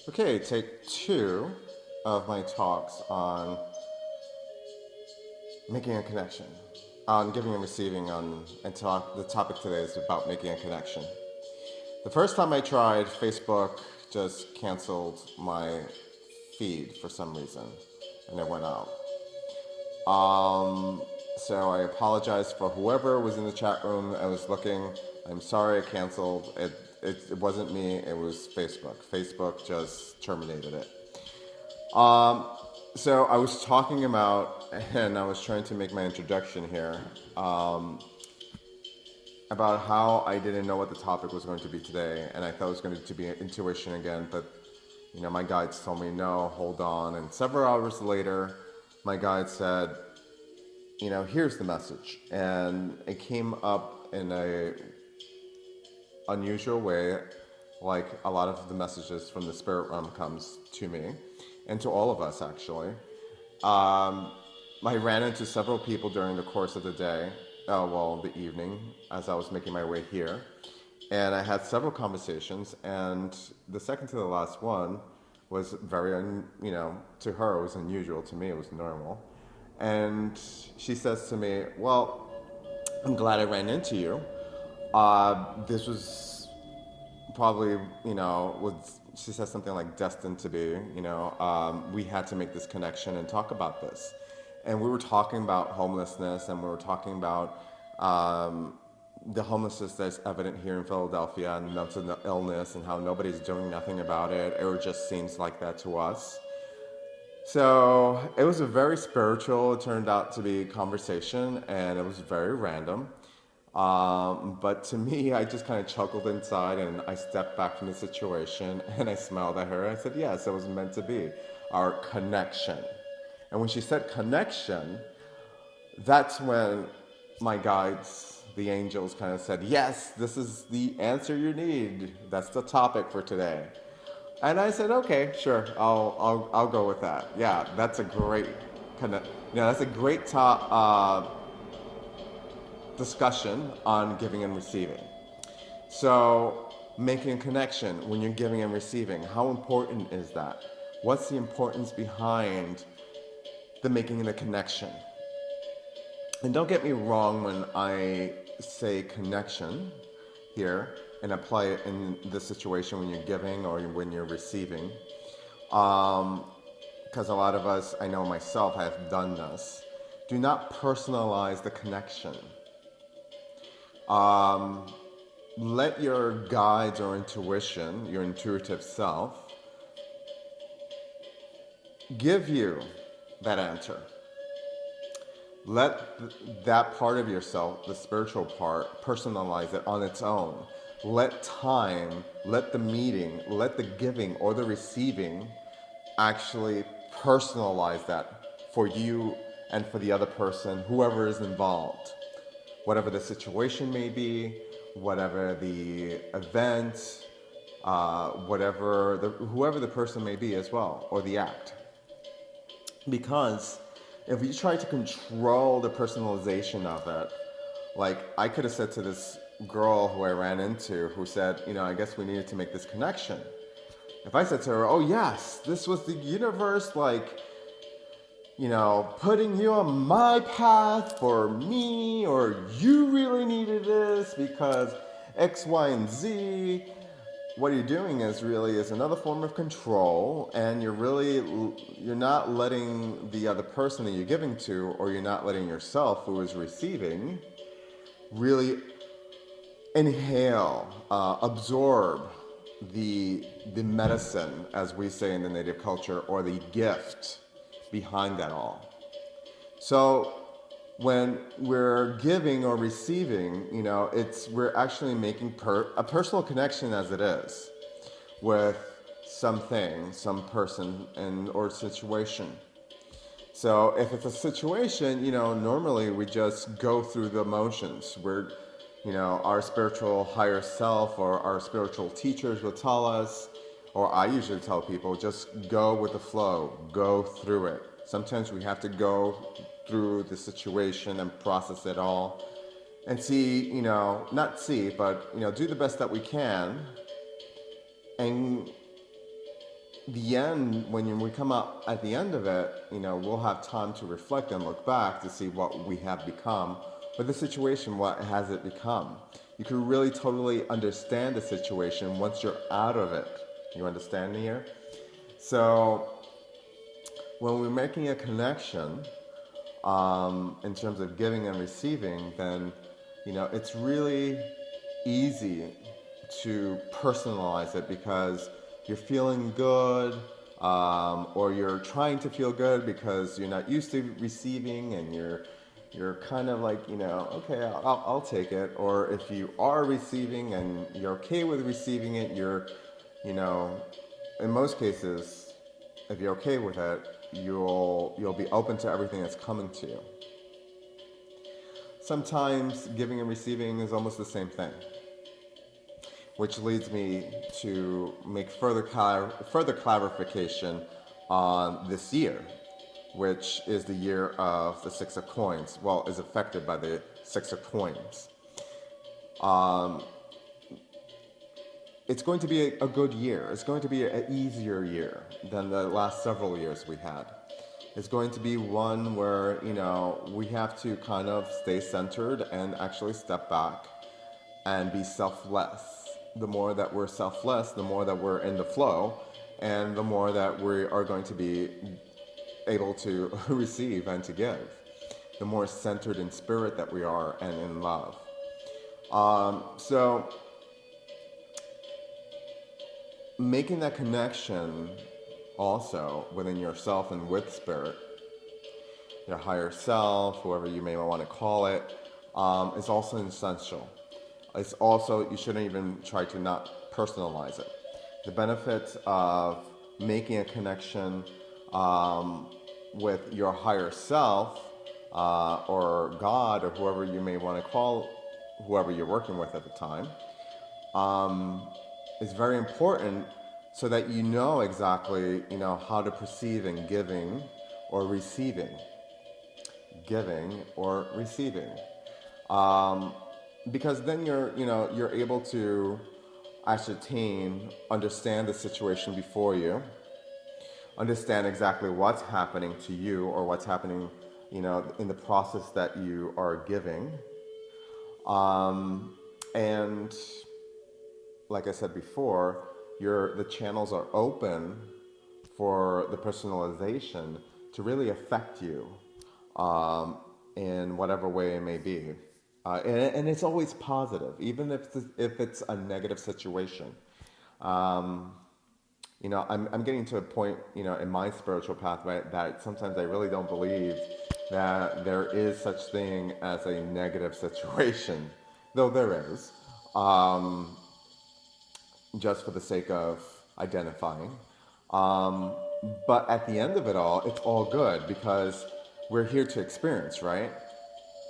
Okay, take two of my talks on making a connection, on giving and receiving, the topic today is about making a connection. The first time I tried, Facebook just canceled my feed for some reason, and it went out. So I apologize for whoever was in the chat room. I was looking. I'm sorry I canceled. It wasn't me. It was Facebook. Facebook just terminated it. So I was talking about, and I was trying to make my introduction here, about how I didn't know what the topic was going to be today, and I thought it was going to be intuition again, but my guides told me no, hold on, and several hours later, my guide said, here's the message, and it came up in a unusual way, like a lot of the messages from the spirit realm comes to me, and to all of us actually. I ran into several people during the course of the day, the evening, as I was making my way here. And I had several conversations, and the second to the last one was very, to her it was unusual, to me it was normal. And she says to me, well, I'm glad I ran into you. This was probably, she says something like destined to be, we had to make this connection and talk about this. And we were talking about homelessness, and we were talking about the homelessness that's evident here in Philadelphia, and mental illness, and how nobody's doing nothing about it. It just seems like that to us. So it was a very spiritual, it turned out to be conversation, and it was very random. But to me, I just kind of chuckled inside, and I stepped back from the situation, and I smiled at her. I said, yes, it was meant to be our connection. And when she said connection, that's when my guides, the angels, kind of said, yes, this is the answer you need. That's the topic for today. And I said, okay, sure, I'll go with that. Yeah, that's a great that's a great discussion on giving and receiving. So, making a connection when you're giving and receiving, how important is that? What's the importance behind the making of the connection? And don't get me wrong when I say connection here and apply it in the situation when you're giving or when you're receiving. Because a lot of us, I know myself, have done this. Do not personalize the connection. Let your guides or intuition, your intuitive self, give you that answer. Let that part of yourself, the spiritual part, personalize it on its own. Let time, let the meeting, let the giving or the receiving actually personalize that for you and for the other person, whoever is involved. Whatever the situation may be, whatever the event, whoever the person may be as well, or the act. Because if you try to control the personalization of it, like I could have said to this girl who I ran into who said, I guess we needed to make this connection. If I said to her, oh yes, this was the universe, like, putting you on my path for me, or you really needed this because X, Y, and Z, what you're doing is another form of control, and you're not letting the other person that you're giving to, or you're not letting yourself who is receiving, really inhale, absorb the medicine, as we say in the native culture, or the gift behind that all. So when we're giving or receiving, we're actually making a personal connection as it is with something, some person, or situation. So if it's a situation, normally we just go through the motions. Our spiritual higher self or our spiritual teachers will tell us, or I usually tell people, just go with the flow, go through it. Sometimes we have to go through the situation and process it all and see, not see, but, do the best that we can and the end, when we come out at the end of it, we'll have time to reflect and look back to see what we have become. But the situation, what has it become? You can really totally understand the situation once you're out of it. You understand me here? So when we're making a connection, in terms of giving and receiving, then it's really easy to personalize it because you're feeling good, or you're trying to feel good because you're not used to receiving, and you're kind of like, okay, I'll take it. Or if you are receiving and you're okay with receiving it, in most cases, if you're okay with it, you'll be open to everything that's coming to you. Sometimes giving and receiving is almost the same thing, which leads me to make further clarification on this year, which is the year of the Six of Coins. Well, is affected by the Six of Coins. It's going to be a good year. It's going to be an easier year than the last several years we had. It's going to be one where, we have to kind of stay centered and actually step back and be selfless. The more that we're selfless, the more that we're in the flow, and the more that we are going to be able to receive and to give. The more centered in spirit that we are and in love. So making that connection also within yourself and with spirit, your higher self, whoever you may want to call it, is also essential. It's also, you shouldn't even try to not personalize it. The benefits of making a connection with your higher self, or God, or whoever you may want to call whoever you're working with at the time, is very important, so that you know exactly, how to perceive in giving or receiving. Giving or receiving. Because then you're able to ascertain, understand the situation before you, understand exactly what's happening to you, or what's happening, in the process that you are giving. And like I said before, the channels are open for the personalization to really affect you, in whatever way it may be. And it's always positive, even if it's a negative situation. I'm getting to a point, in my spiritual pathway, that sometimes I really don't believe that there is such thing as a negative situation, though there is, just for the sake of identifying. But at the end of it all, it's all good, because we're here to experience, right?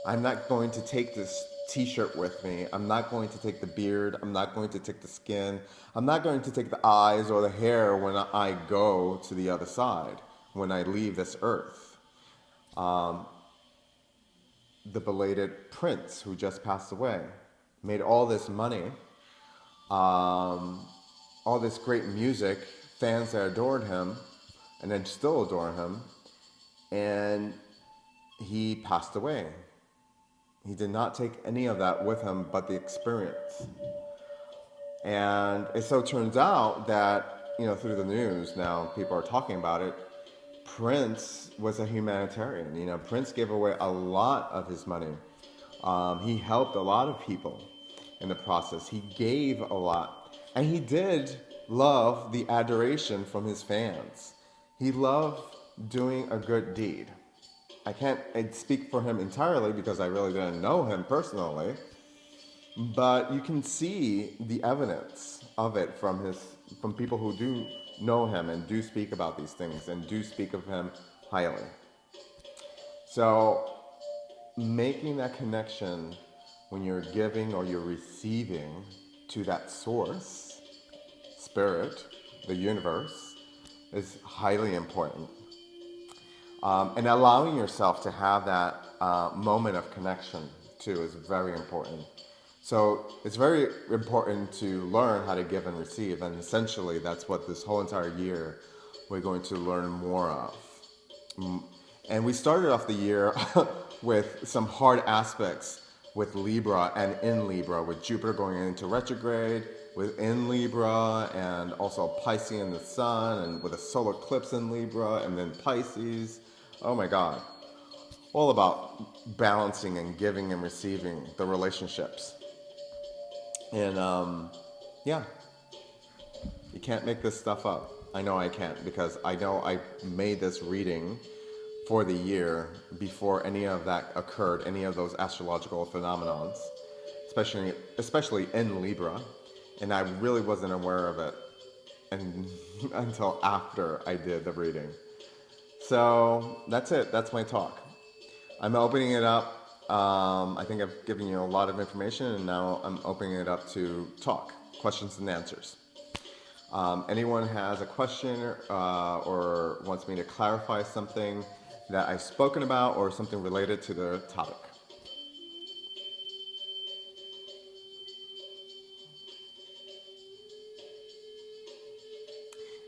I'm not going to take this t-shirt with me. I'm not going to take the beard. I'm not going to take the skin. I'm not going to take the eyes or the hair when I go to the other side, when I leave this earth. The belated prince who just passed away made all this money, all this great music, fans that adored him and then still adore him, and he passed away. He did not take any of that with him but the experience. And it so turns out that, through the news now, people are talking about it, Prince was a humanitarian. Prince gave away a lot of his money. He helped a lot of people in the process. He gave a lot. And he did love the adoration from his fans. He loved doing a good deed. I can't speak for him entirely because I really didn't know him personally, but you can see the evidence of it from people who do know him and do speak about these things and do speak of him highly. So making that connection when you're giving or you're receiving to that source, spirit, the universe, is highly important. And allowing yourself to have that moment of connection too is very important. So it's very important to learn how to give and receive, and essentially that's what this whole entire year we're going to learn more of. And we started off the year with some hard aspects with Libra and in Libra, with Jupiter going into retrograde, within Libra, and also Pisces in the sun, and with a solar eclipse in Libra, and then Pisces. Oh my God. All about balancing and giving and receiving the relationships. And yeah, you can't make this stuff up. I know I can't, because I know I made this reading for the year before any of that occurred, any of those astrological phenomenons, especially in Libra, and I really wasn't aware of it and until after I did the reading. So that's it. That's my talk. I'm opening it up. I think I've given you a lot of information, and now I'm opening it up to talk, questions and answers. Anyone has a question or wants me to clarify something that I've spoken about or something related to the topic?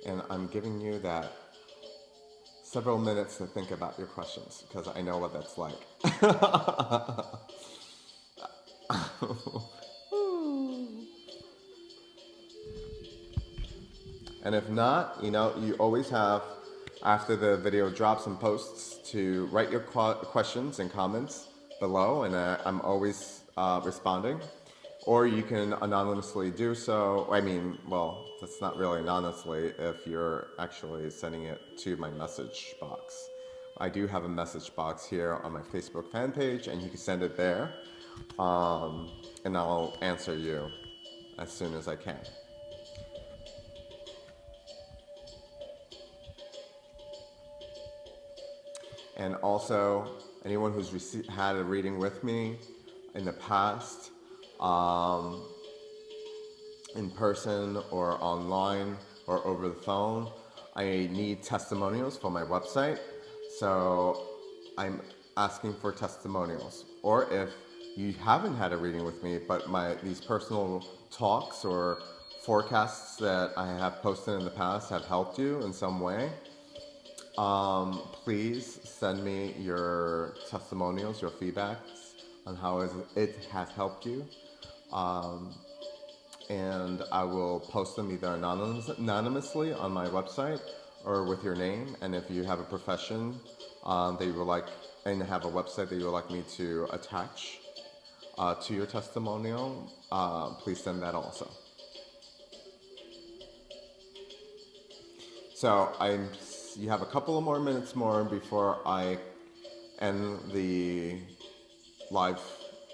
And I'm giving you that several minutes to think about your questions, because I know what that's like. And if not, you always have, after the video drops and posts, to write your questions and comments below, and I'm always responding. Or you can anonymously do so. I mean, well, that's not really anonymously if you're actually sending it to my message box. I do have a message box here on my Facebook fan page, and you can send it there, and I'll answer you as soon as I can. And also, anyone who's had a reading with me in the past, in person or online or over the phone, I need testimonials for my website. So I'm asking for testimonials. Or if you haven't had a reading with me, but these personal talks or forecasts that I have posted in the past have helped you in some way, please send me your testimonials, your feedbacks on how it has helped you. And I will post them either anonymously on my website or with your name. And if you have a profession that you would like, and have a website that you would like me to attach to your testimonial, please send that also. So you have a couple of more minutes more before I end the live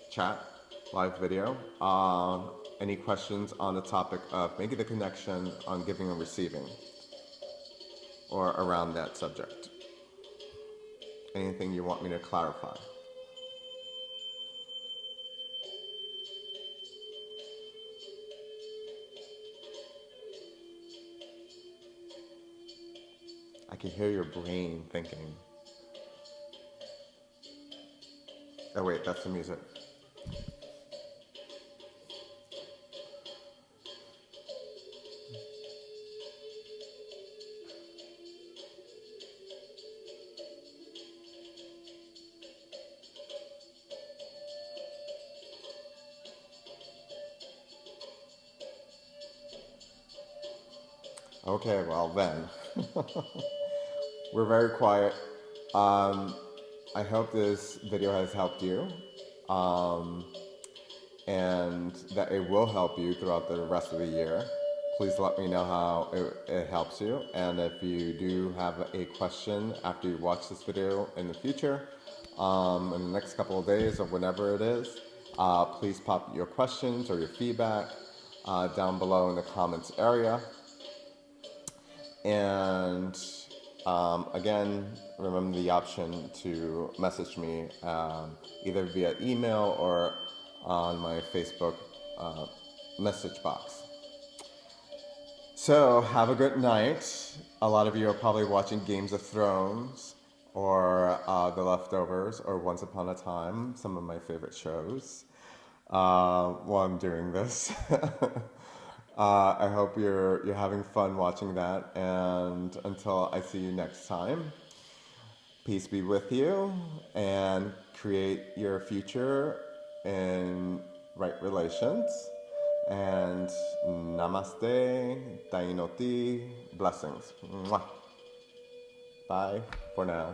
chat, live video. Any questions on the topic of making the connection on giving and receiving, or around that subject? Anything you want me to clarify? I can hear your brain thinking. Oh wait, that's the music. Okay, well then. We're very quiet. I hope this video has helped you, and that it will help you throughout the rest of the year. Please let me know how it helps you. And if you do have a question after you watch this video in the future, in the next couple of days or whenever it is, please pop your questions or your feedback down below in the comments area. And again, remember the option to message me either via email or on my Facebook message box. So have a good night. A lot of you are probably watching Games of Thrones or The Leftovers or Once Upon a Time, some of my favorite shows. while I'm doing this. I hope you're having fun watching that, and until I see you next time, peace be with you, and create your future in right relations. And namaste, tainoti, blessings. Mwah. Bye for now.